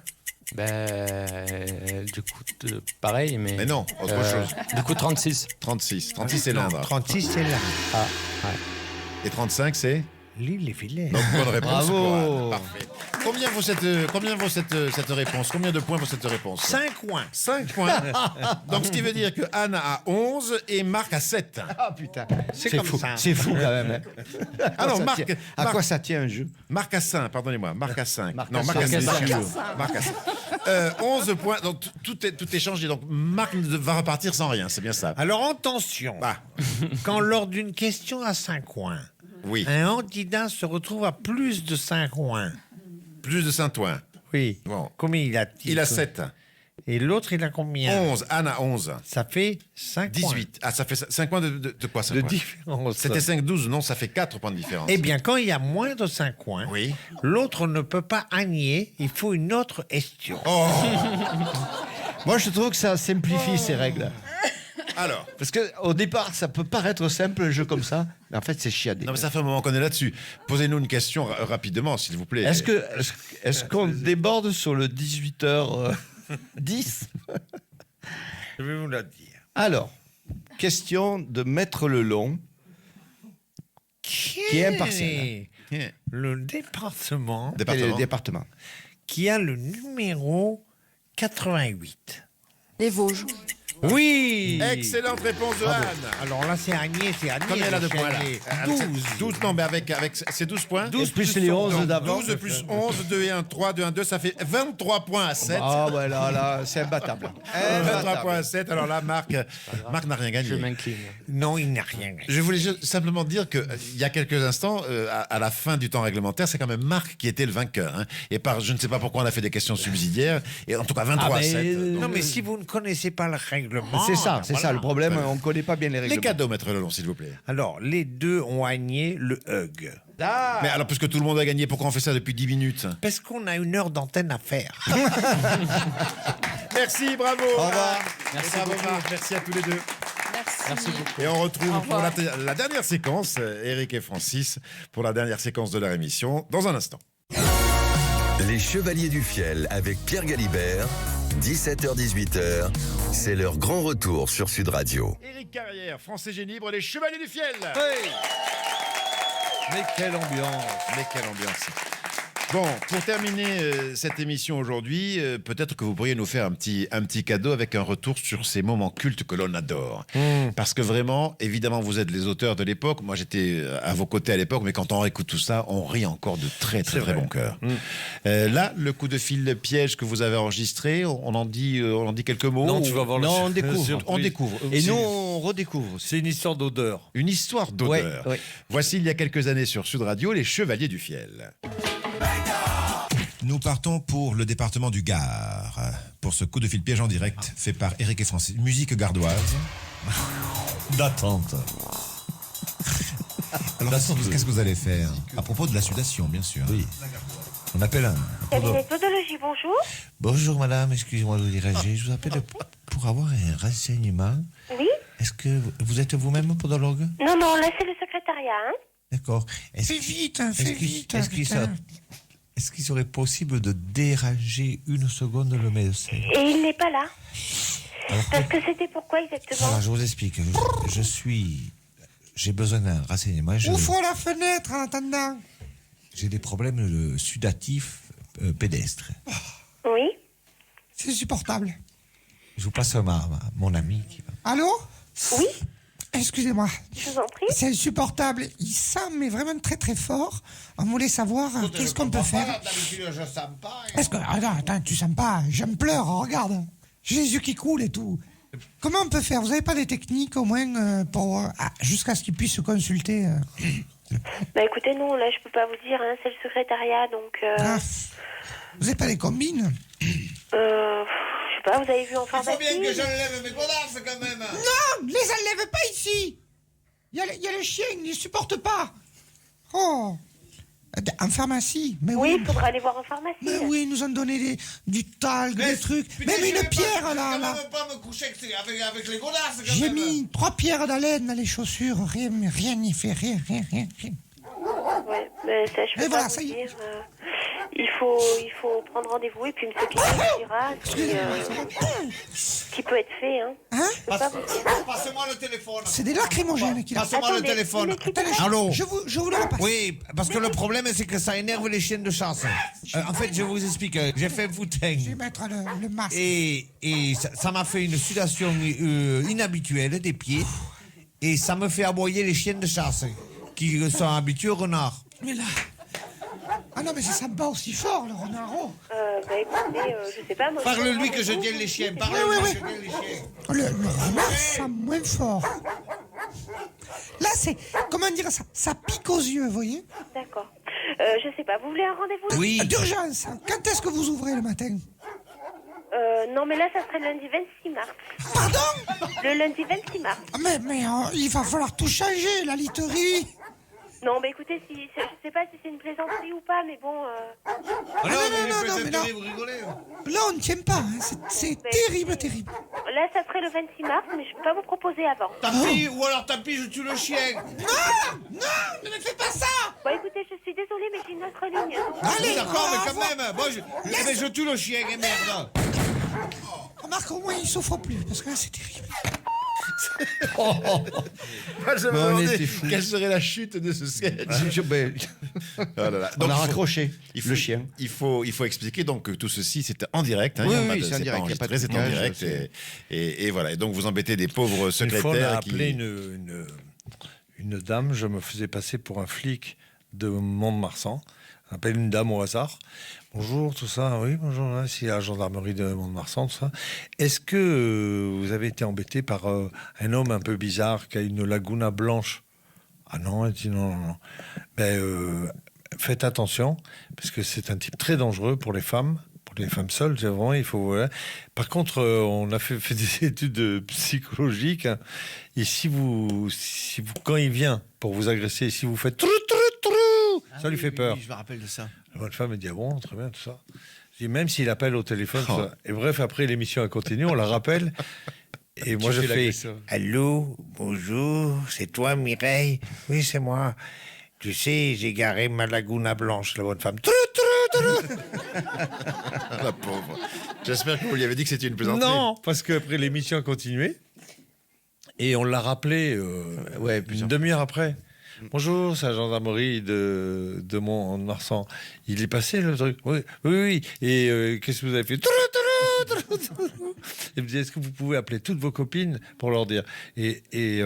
Du coup, pareil, mais... Mais non, autre chose. Du coup, 36. 36. 36, c'est l'Indre. 36, c'est là. Et 35, c'est? L'Île-et-Vilaine. Donc, bonne réponse. Bravo. Pour Anne. Parfait. Combien vaut cette réponse? Combien de points vaut cette réponse? 5 points. 5 points. Donc, ce qui veut dire que Anne a 11 et Marc a 7. Ah putain, C'est comme fou. ça. C'est fou quand même. Hein. Ah non, Ça Marc, tient- à Marc- quoi ça tient un jeu? Marc a 5, pardonnez-moi. Marc a 5. Marc Non, a Marc a cinq. 5. Marc a 5. 11 points. Donc, tout est changé. Donc, Marc va repartir sans rien. C'est bien ça. Alors attention, Ah, quand lors d'une question à 5 points, oui. un candidat se retrouve à plus de 5 points. Plus de Saint-Ouen. Oui. Bon. Combien il a Il a 7. Et l'autre, il a combien 11. Anne a 11. Ça fait 5 points 18. Ah, ça fait 5 points de quoi, 5 de points? différence. C'était 5-12. Non, ça fait 4 points de différence. Eh bien, quand il y a moins de 5 points, Oui. l'autre ne peut pas gagner, il faut une autre question. Oh. Moi, je trouve que ça simplifie ces règles. Alors. Parce qu'au départ, ça peut paraître simple, un jeu comme ça, mais en fait, c'est chiadé. Non, mais ça fait un moment qu'on est là-dessus. Posez-nous une question rapidement, s'il vous plaît. Est-ce qu'on déborde sur le 18h10 Je vais vous la dire. Alors, question de Maître Lelong. Qui est impartial. Le département Quel est le département? qui a le numéro 88. Les Vosges. Oui. Excellente réponse de Anne. Alors là, c'est Agnès, c'est Agnès. Combien elle a de points là? 12. 12, non, mais avec c'est 12 points. 12 plus les 11 Donc, d'avant. 12 plus 11, 2 et 1, 3, 2, 1, 2, ça fait 23 points à 7. Ah ouais, là, c'est imbattable. 23 points à 7. Alors là, Marc n'a rien Je gagné. m'incline. Non, il n'a rien gagné. Je voulais simplement dire qu'il y a quelques instants, à la fin du temps réglementaire, c'est quand même Marc qui était le vainqueur. Hein. Et je ne sais pas pourquoi on a fait des questions subsidiaire. Et en tout cas, 23 à 7. Non, mais si vous ne connaissez pas le règlement... C'est ça, ben c'est ça voilà. le problème. On ne connaît pas bien les règlements. Les cadeaux, Maître Lelong, s'il vous plaît. Alors, les deux ont gagné le hug. Ah, Mais alors, puisque tout le monde a gagné, pourquoi on fait ça depuis 10 minutes? Parce qu'on a 1 heure d'antenne à faire. Merci, bravo. Au revoir. Merci bravo, Marc. Merci à tous les deux. Merci. Et on retrouve Au pour revoir. la dernière séquence, Eric et Francis, pour la dernière séquence de leur émission, dans un instant. Les Chevaliers du Fiel avec Pierre Galibert, 17h-18h, c'est leur grand retour sur Sud Radio. Éric Carrière, Français Génie Libre, les Chevaliers du Fiel. Hey, mais quelle ambiance. Mais quelle ambiance. Bon, pour terminer cette émission aujourd'hui, peut-être que vous pourriez nous faire un petit cadeau avec un retour sur ces moments cultes que l'on adore. Parce que vraiment, évidemment, vous êtes les auteurs de l'époque. Moi, j'étais à vos côtés à l'époque, mais quand on réécoute tout ça, on rit encore de très bon cœur. Là, le coup de fil piège que vous avez enregistré, on en dit quelques mots. Non, tu vas voir Non, on découvre. surprise. On découvre. Et nous, on redécouvre aussi. C'est une histoire d'odeur. Une histoire d'odeur. Ouais. Voici il y a quelques années sur Sud Radio, les Chevaliers du Fiel. Nous partons pour le département du Gard, pour ce coup de fil piège en direct fait par Eric et Francis. Musique gardoise. D'attente. Alors, qu'est-ce que vous allez faire? À propos de la sudation, bien sûr. Oui. On appelle un... Cabinet de podologie, bonjour. Bonjour madame, excusez-moi de vous déranger. Je vous appelle pour avoir un renseignement. Oui. Est-ce que vous êtes vous-même podologue? Non, là c'est le secrétariat, hein. D'accord. Fais vite, fais vite. Est-ce qu'il serait possible de déranger une seconde le médecin? Et il n'est pas là. Parce que c'était pourquoi exactement? Voilà, je vous explique. J'ai besoin d'un renseignement. Ouvre la fenêtre en attendant. J'ai des problèmes sudatifs pédestres. Oui. C'est insupportable. Je vous passe mon ami. Allô? Oui. Excusez-moi. Je vous en prie. C'est insupportable. Il sent, mais vraiment très très fort. On voulait savoir qu'est-ce qu'on peut faire. D'habitude, je sens pas. Est-ce que... Attends, tu sens pas. Je me pleure, regarde. J'ai les yeux qui coulent et tout. Comment on peut faire? Vous n'avez pas des techniques au moins pour jusqu'à ce qu'il puisse se consulter Bah écoutez, non, là je peux pas vous dire, hein, c'est le secrétariat, donc... Vous n'avez pas les combines? Je sais pas, vous avez vu en pharmacie? Il faut bien que j'enlève mes godasses quand même. Non, les enlève pas ici. Il y a le chien, il ne supporte pas. Oh. En pharmacie, mais Oui, oui. il faudra aller voir en pharmacie. Mais oui, ils nous ont donné du talc, des trucs. Même une pierre, là. Je ne peux pas me coucher avec les godasses quand J'ai même. mis 3 pierres d'haleine dans les chaussures. Rien n'y fait, rien. Ouais, mais ça je peux Et pas voilà, vous ça y est. dire. Il faut prendre rendez-vous et puis M. Pinot vous dira ce qui peut être fait, hein. Je peux pas vous dire. Passez-moi le téléphone. C'est des lacrymogènes qu'il a. Passez-moi le Attendez, téléphone. Attendez, Allô? je vous le repasse. Oui, parce que le problème, c'est que ça énerve les chiens de chasse. En fait, je vous explique. J'ai fait un footing. Je vais mettre le masque. Et ça m'a fait une sudation inhabituelle des pieds. Et ça me fait aboyer les chiens de chasse qui sont habitués aux renards. Mais là... Ah non, mais ça sent pas aussi fort, le renard. Bah écoutez, je sais pas. Moi, Parle-lui que je tienne les chiens. Parle-lui que je tienne les chiens. Le renard sent moins fort. Là, c'est... Comment dire ça? Ça pique aux yeux, vous voyez? D'accord. Je sais pas, vous voulez un rendez-vous? Oui. D'urgence. Quand est-ce que vous ouvrez le matin? Non, mais là, ça serait le lundi 26 mars. Pardon? Le lundi 26 mars. Mais il va falloir tout changer, la literie. Non, mais écoutez, je sais pas si c'est une plaisanterie ou pas, mais bon... non, mais là... Vous rigolez. Là, on ne tient pas. Hein. C'est terrible. Là, ça serait le 26 mars, mais je peux pas vous proposer avant. Tant pis, ou alors tant pis, je tue le chien. Non, ne me fais pas ça. Bon, écoutez, je suis désolée, mais j'ai une autre ligne. Allez, D'accord, mais au quand revoir. même. Bon, je tue le chien, et merde. Remarque, au moins, il souffre plus, parce que là, c'est terrible. Moi, je me on demandais était fous. quelle serait la chute de ce sketch. Oh là là. On Donc, a il faut- raccroché il le chien. Il faut expliquer donc que tout ceci c'était en direct. Hein, Oui, il y a pas oui, de- c'est en pas direct, il y a pas de enregistré, c'est en trucage, direct. Et voilà. Et donc vous embêtez des pauvres Une fois, on a secrétaires appelé qui. une dame, je me faisais passer pour un flic de Mont-de-Marsan. On appelle une dame au hasard. Bonjour, tout ça. Oui, bonjour, hein, c'est la gendarmerie de Mont-de-Marsan, tout ça. Est-ce que vous avez été embêté par un homme un peu bizarre qui a une laguna blanche? Ah non, elle dit non. Faites attention, parce que c'est un type très dangereux pour les femmes seules, c'est vraiment, il faut... Voilà. Par contre, on a fait des études psychologiques, hein, et si vous, quand il vient pour vous agresser, si vous faites trou, ça lui fait peur. Oui, je me rappelle de ça. La bonne femme, elle dit, ah bon, très bien, tout ça. Je dis, même s'il appelle au téléphone, tout ça. Et bref, après l'émission a continué, on la rappelle. Et moi, je fais, allô, bonjour, c'est toi, Mireille? Oui, c'est moi. Tu sais, j'ai garé ma laguna blanche, la bonne femme. La pauvre. J'espère que vous lui avez dit que c'était une plaisanterie. Non, parce qu'après l'émission a continué et on l'a rappelé une demi-heure après. Bonjour, c'est la gendarmerie de Mont-Marsan. Il est passé le truc. Oui. Et qu'est-ce que vous avez fait? Il me dit, est-ce que vous pouvez appeler toutes vos copines pour leur dire et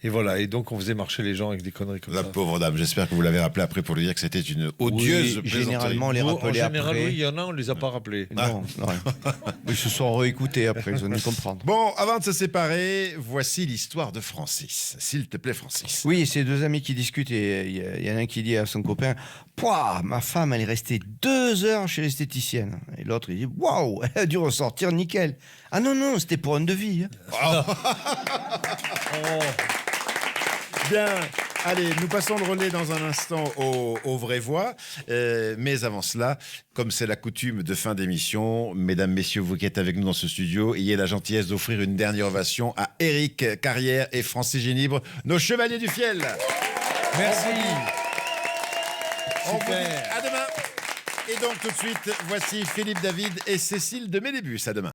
voilà. Et donc on faisait marcher les gens avec des conneries comme ça. La pauvre dame. J'espère que vous l'avez rappelé après pour lui dire que c'était une odieuse plaisanterie. Généralement, on les rappelait En général, après. oui, il y en a, on les a pas rappelés. Non. Ils se sont réécoutés après, ils ont dû comprendre. Bon, avant de se séparer, voici l'histoire de Francis. S'il te plaît, Francis. Oui, c'est deux amis qui discutent et il y en a un qui dit à son copain, pouah, ma femme, elle est restée 2 heures chez l'esthéticienne. Et l'autre, il dit, waouh, elle a dû ressortir nickel. Ah non, c'était pour un devis. Bien. Allez, nous passons le relais dans un instant aux vraies voix. Mais avant cela, comme c'est la coutume de fin d'émission, mesdames, messieurs, vous qui êtes avec nous dans ce studio, ayez la gentillesse d'offrir une dernière ovation à Éric Carrière et Francis Génibre, nos chevaliers du fiel. Merci. On vous dit à demain. Et donc tout de suite, voici Philippe David et Cécile de Mélébus. À demain.